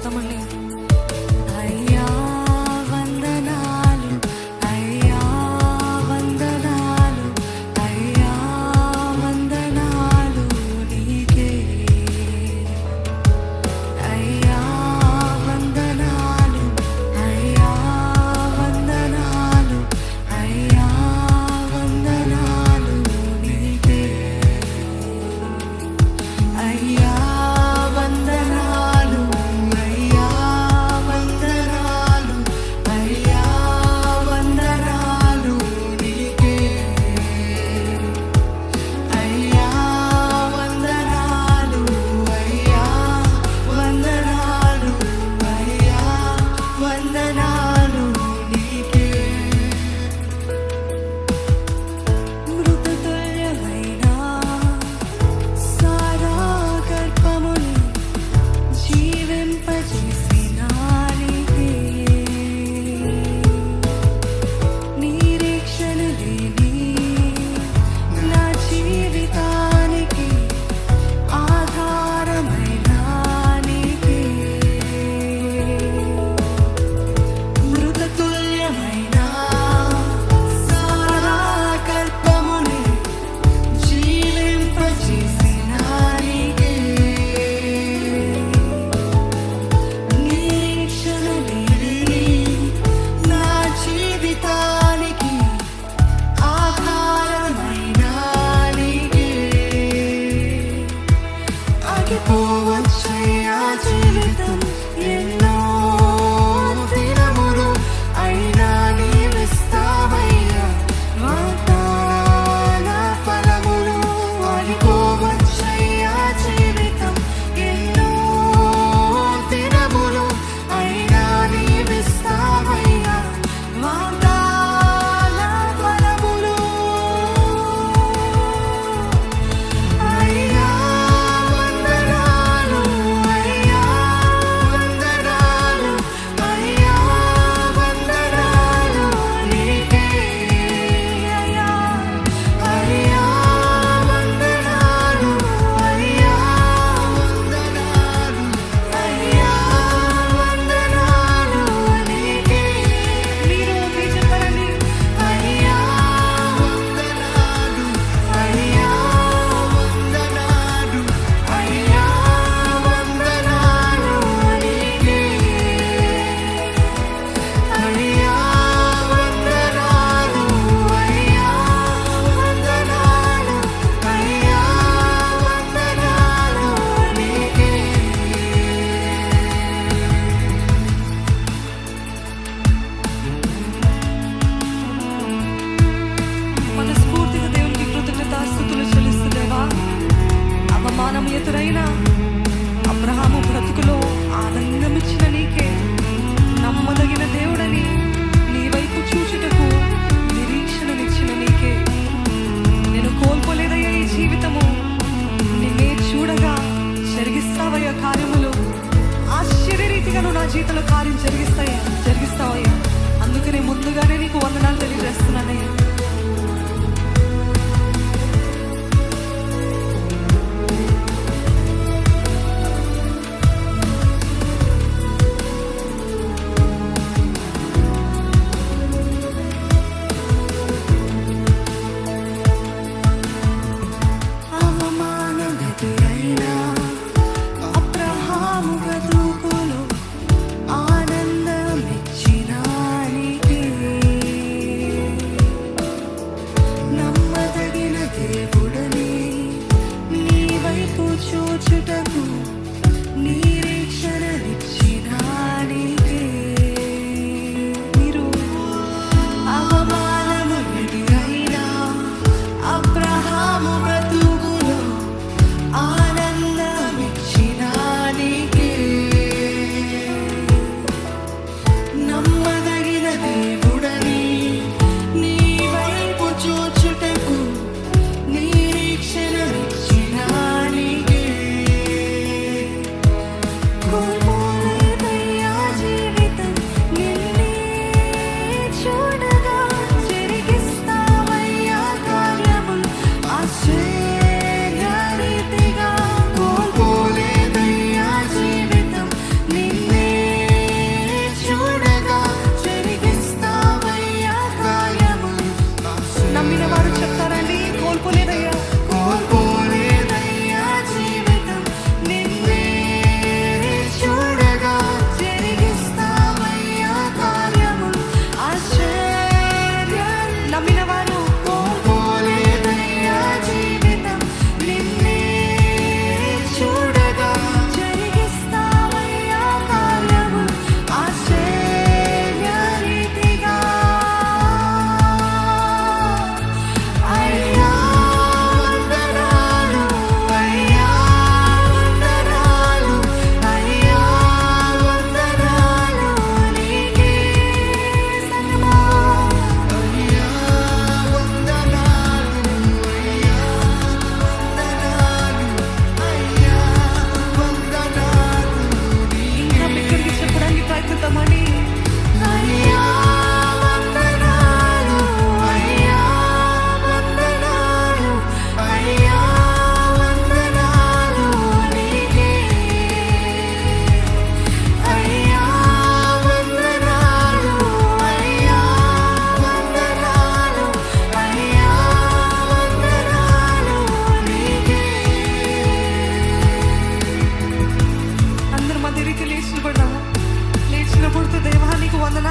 పాడతామండి. అయ్యా వందనాలు, అయ్యా వందనాలు, అయ్యా వందనాలు నీకే. అయ్యా వందనాలు, అయ్యా వందనాలు, అయ్యా వందనాలు నీకే. అయ్యా వందనాలు, అయ్యా వందనాలు, అయ్యా వందనాలు నీకే. అయ్యా వందనాలు, అయ్యా వందనాలు, అయ్యా వందనాలు నీకే. మృతతుల్యమైన సారా గర్భముని జీవింపజేసిన నీకే. నిరీక్షణ లేని నా జీవితానికి ఆధారమైన నీకే. మృతతుల్యమైన సారా గర్భముని జీవింపజేసిన నీకే. నిరీక్షణ లేని నా జీవితానికి ఆధారమైన నీకే. ఆగిపోవచ్చయ్యా జీవితం ఎన్నో దినములు, అయినా నీవిస్తావయ్యా వాగ్దాన ఫలములు. ఆగిపోవచ్చయ్యా జీవితం ఎన్నో దినములు, అయినా నీవిస్తావయ్యా వాగ్దాన ఫలములు. అయ్యా వందనాలు, అయ్యా వందనాలు, అయ్యా వందనాలు నీకే. అయ్యా అయ్యా వందనాలు, అయ్యా వందనాలు, అయ్యా వందనాలు నీకే. మీరు చెప్పండి. అయ్యా వందనాలు, అయ్యా వందనాలు, అయ్యా వందనాలు నీకే. అయ్యా వందనాలు, అయ్యా వందనాలు, అయ్యా వందనాలు నీకే. మనస్ఫూర్తిగా దేవునికి కృతజ్ఞతాస్తుతులు చెల్లిస్తుందేవా. అవమానం ఎదురైనా అబ్రహాము బ్రతుకులో ఆనందమిచ్చిన నీకే. నమ్మదగిన దేవుడని నీ వైపు చూచుటకు నిరీక్షణనిచ్చిన నీకే. నేను కోల్పోలేదయ్యా ఈ జీవితము, నిన్నే చూడగా జరిగిస్తావయ్యా కార్యములు. ఆశ్చర్యరీతిగా నువ్వు నా జీవితంలో కార్యం జరిగిస్తావయ్యా. అందుకనే ముందుగానే నీకు వందనాలు తెలియజేస్తున్నానయ్యా. అవమానమెదురైనా అబ్రహాము బ్రతుకులో ఆనందమిచ్చిన నీకే. నమ్మదగిన దేవుడని నీ వైపు చూచుటకు నిరీక్షణనిచ్చిన నీకే. మీరు అవమానము ఎదురైనా అబ్రహాము బ్రతుకులో ఆనందమిచ్చిన నీకే. నమ్మదగిన దేవుడని నీ వైపు చూచుటకు నిరీక్షణనిచ్చిన నీకే.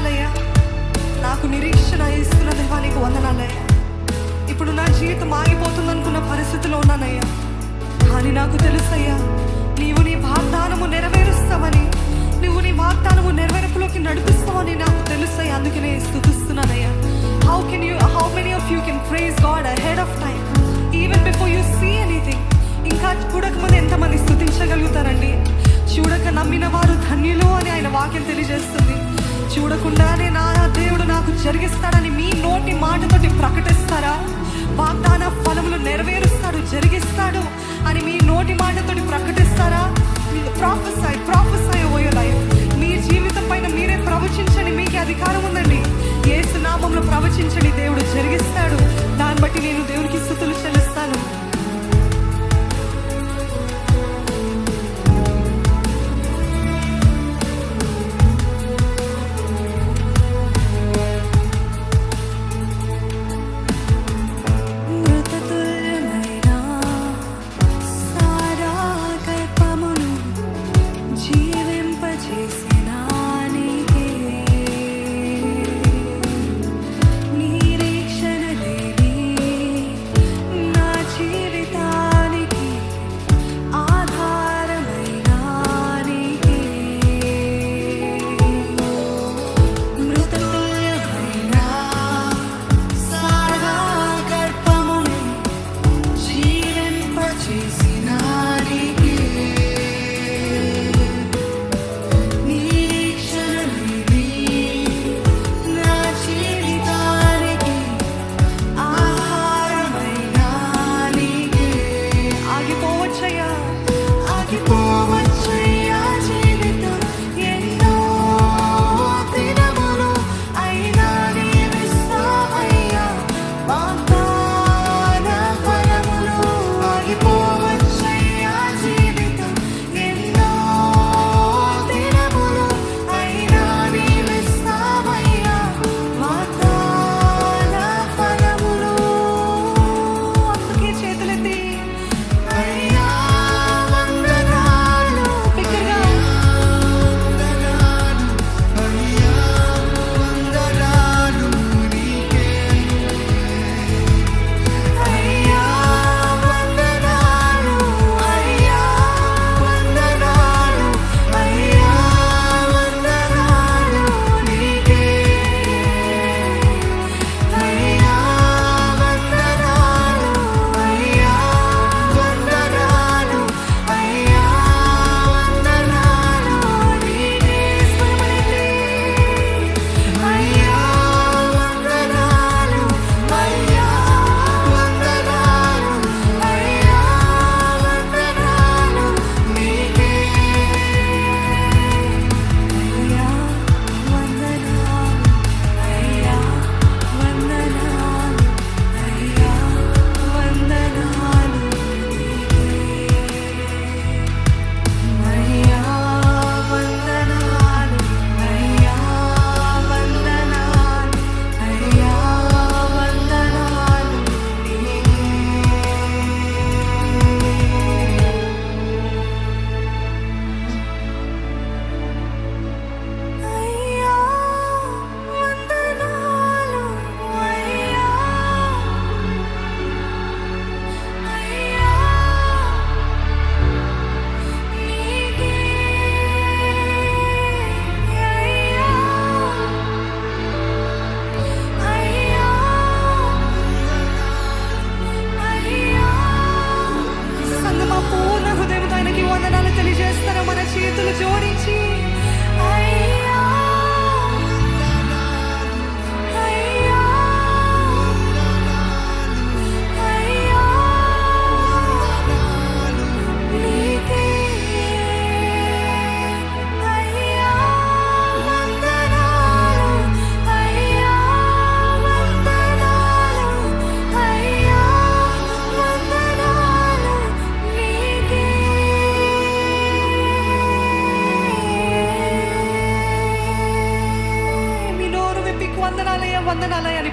వందనాలయ్యా. నాకు నిరీక్షణ ఇస్తున్న దేవా నీకు వందనాలయ్యా. ఇప్పుడు నా జీవితం ఆగిపోతుందనుకున్న పరిస్థితిలో ఉన్నానయ్యా, కానీ నాకు తెలుసయ్యా నీవు నీ వాగ్దానము నెరవేరుస్తావని, నువ్వు నీ వాగ్దానము నెరవేర్పులోకి నడిపిస్తావని నాకు తెలుసయ్యా. అందుకనే స్తుతిస్తున్నానయ్యా. How many of you can praise God ahead of time, even before you see anything? ఇంకా చూడకముందు ఎంతమంది స్తుతించగలుగుతారండి? చూడక నమ్మిన వారు ధన్యులు అని ఆయన వాక్యం తెలియజేస్తుంది. చూడకుండానే నా దేవుడు నాకు జరిగిస్తాడని మీ నోటి మాటతోటి ప్రకటిస్తారా? వాగ్దాన ఫలములు నెరవేరుస్తాడు, జరిగిస్తాడు అని మీ నోటి మాటతోటి ప్రకటిస్తారా? Prophesy over your life. మీ జీవితం పైన మీరే ప్రవచించండి, మీకే అధికారం ఉందండి. యేసు నామములో ప్రవచించండి, దేవుడు జరిగిస్తాడు. దాన్ని బట్టి నేను దేవునికి స్తుతులు చెల్లిస్తాను. వందనాలయ్యా వందనాలయ్యా అని